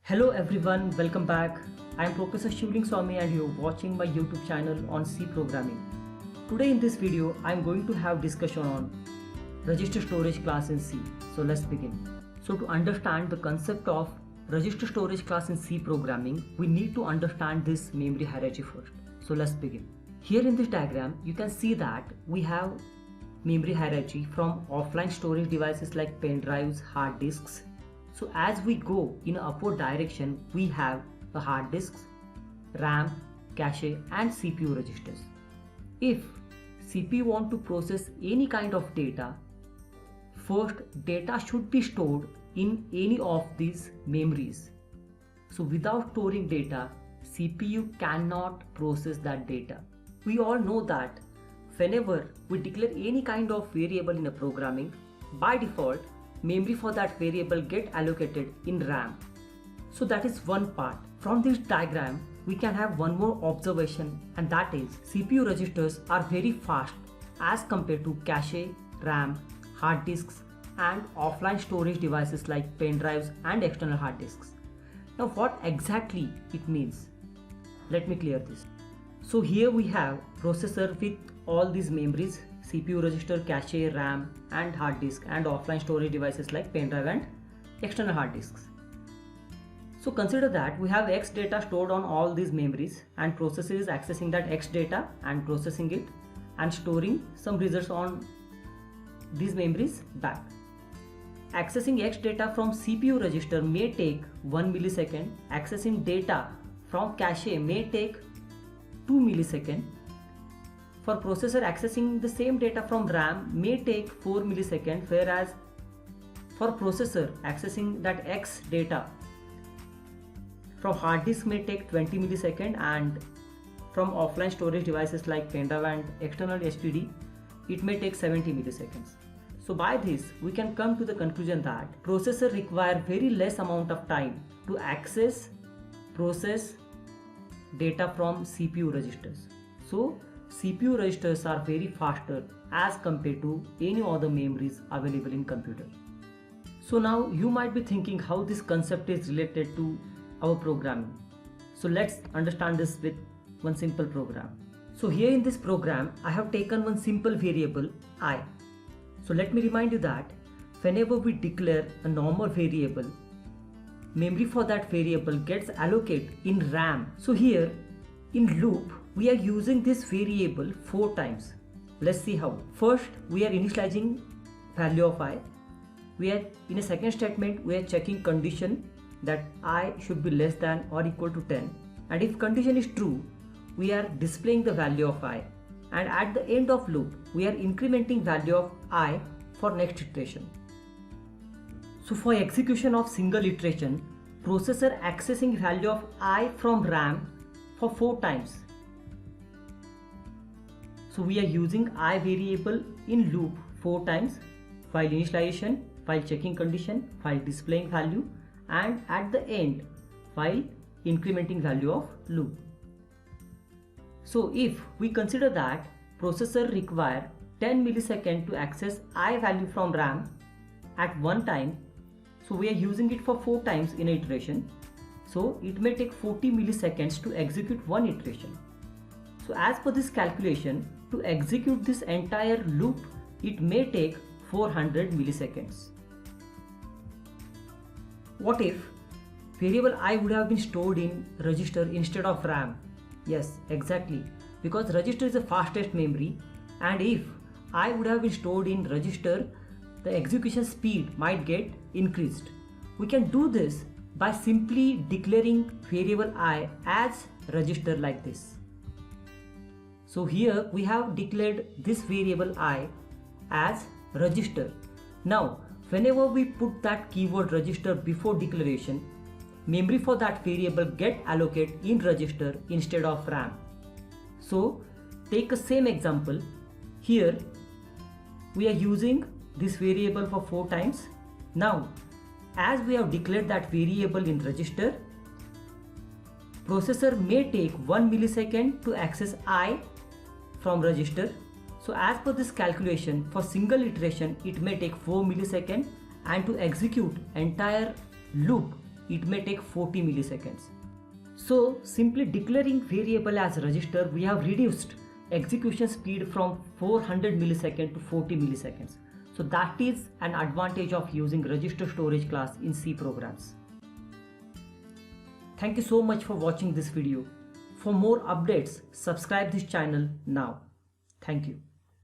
Hello everyone, welcome back. I am Professor Shivling Swami and you're watching my YouTube channel on C programming. Today in this video, I am going to have discussion on register storage class in C. So let's begin. So to understand the concept of register storage class in C programming, we need to understand this memory hierarchy first. So let's begin. Here in this diagram, you can see that we have memory hierarchy from offline storage devices like pen drives, hard disks. So as we go in an upward direction, we have the hard disks, RAM, cache and CPU registers. If CPU want to process any kind of data, first data should be stored in any of these memories. So without storing data, CPU cannot process that data. We all know that whenever we declare any kind of variable in a programming, by default, memory for that variable get allocated in RAM. So that is one part. From this diagram, we can have one more observation, and that is CPU registers are very fast as compared to cache, RAM, hard disks and offline storage devices like pen drives and external hard disks. Now what exactly it means? Let me clear this. So here we have processor with all these memories, CPU register, cache, RAM and hard disk and offline storage devices like pen drive and external hard disks. So consider that we have X data stored on all these memories and processor is accessing that X data and processing it and storing some results on these memories back. Accessing X data from CPU register may take 1 millisecond. Accessing data from cache may take 2 milliseconds. For processor, accessing the same data from RAM may take 4 milliseconds, whereas for processor accessing that X data from hard disk may take 20 milliseconds, and from offline storage devices like pen drive and external HDD it may take 70 milliseconds. So by this we can come to the conclusion that processor require very less amount of time to access, process data from CPU registers. So CPU registers are very faster as compared to any other memories available in computer. So now you might be thinking how this concept is related to our programming. So let's understand this with one simple program. So here in this program, I have taken one simple variable I. So let me remind you that whenever we declare a normal variable, memory for that variable gets allocated in RAM. So here in loop, we are using this variable 4 times. Let's see how. First, we are initializing value of I. We are in a second statement, we are checking condition that I should be less than or equal to 10. And if condition is true, we are displaying the value of I. And at the end of loop, we are incrementing value of I for next iteration. So for execution of single iteration, processor accessing value of I from RAM for 4 times. So we are using I variable in loop 4 times while initialization, while checking condition, while displaying value, and at the end while incrementing value of loop. So if we consider that processor require 10 milliseconds to access I value from RAM at one time, so we are using it for 4 times in an iteration. So it may take 40 milliseconds to execute one iteration. So as per this calculation, to execute this entire loop, it may take 400 milliseconds. What if variable I would have been stored in register instead of RAM? Yes, exactly, because register is the fastest memory, and if I would have been stored in register, the execution speed might get increased. We can do this by simply declaring variable I as register like this. So here we have declared this variable I as register. Now whenever we put that keyword register before declaration, memory for that variable get allocated in register instead of RAM. So take the same example. Here we are using this variable for 4 times. Now as we have declared that variable in register, processor may take 1 millisecond to access I from register. So as per this calculation, for single iteration it may take 4 milliseconds, and to execute entire loop it may take 40 milliseconds. So simply declaring variable as register, we have reduced execution speed from 400 milliseconds to 40 milliseconds. So that is an advantage of using register storage class in C programs. Thank you so much for watching this video. For more updates, subscribe this channel now. Thank you.